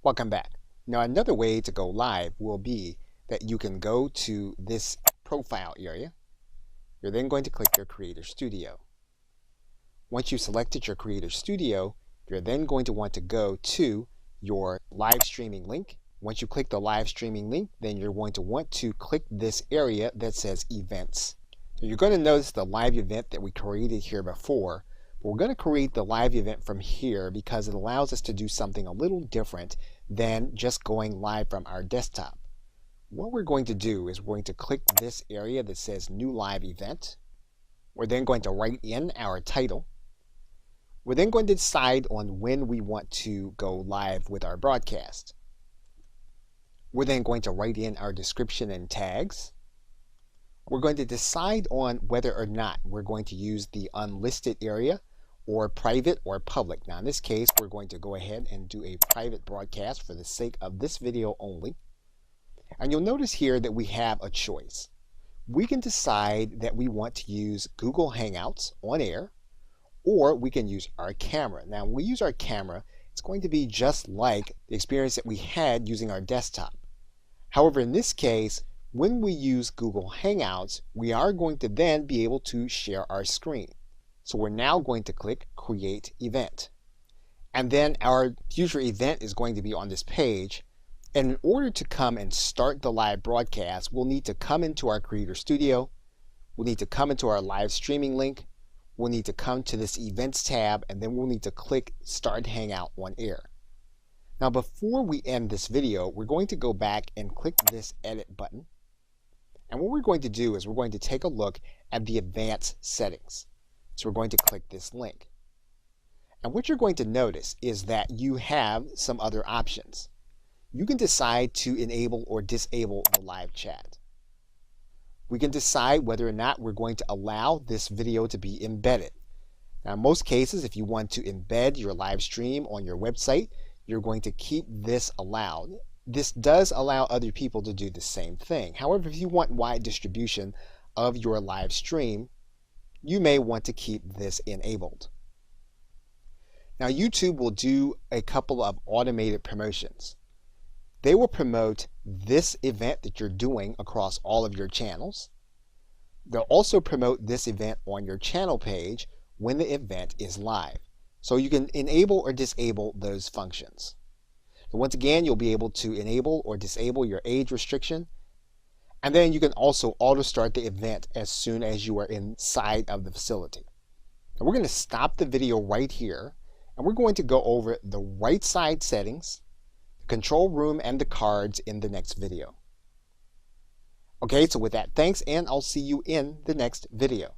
Welcome back. Now another way to go live will be that you can go to this profile area. You're then going to click your Creator Studio. Once you've selected your Creator Studio, you're then going to want to go to your live streaming link. Once you click the live streaming link, then you're going to want to click this area that says Events. So you're going to notice the live event that we created here before. We're going to create the live event from here because it allows us to do something a little different than just going live from our desktop. What we're going to do is we're going to click this area that says New Live Event. We're then going to write in our title. We're then going to decide on when we want to go live with our broadcast. We're then going to write in our description and tags. We're going to decide on whether or not we're going to use the unlisted area or private or public. Now in this case, we're going to go ahead and do a private broadcast for the sake of this video only. And you'll notice here that we have a choice. We can decide that we want to use Google Hangouts on air, or we can use our camera. Now when we use our camera, it's going to be just like the experience that we had using our desktop. However, in this case, when we use Google Hangouts, we are going to then be able to share our screen. So we're now going to click Create Event. And then our future event is going to be on this page. And in order to come and start the live broadcast, we'll need to come into our Creator Studio. We'll need to come into our live streaming link. We'll need to come to this Events tab, and then we'll need to click Start Hangout on Air. Now before we end this video, we're going to go back and click this Edit button. And what we're going to do is we're going to take a look at the advanced settings. So we're going to click this link. And what you're going to notice is that you have some other options. You can decide to enable or disable the live chat. We can decide whether or not we're going to allow this video to be embedded. Now in most cases, if you want to embed your live stream on your website, you're going to keep this allowed. This does allow other people to do the same thing. However, if you want wide distribution of your live stream, you may want to keep this enabled. Now YouTube will do a couple of automated promotions. They will promote this event that you're doing across all of your channels. They'll also promote this event on your channel page when the event is live. So you can enable or disable those functions. So once again, you'll be able to enable or disable your age restriction. And then you can also auto start the event as soon as you are inside of the facility. Now we're going to stop the video right here, and we're going to go over the right side settings, the control room, and the cards in the next video. Okay, so with that, thanks, and I'll see you in the next video.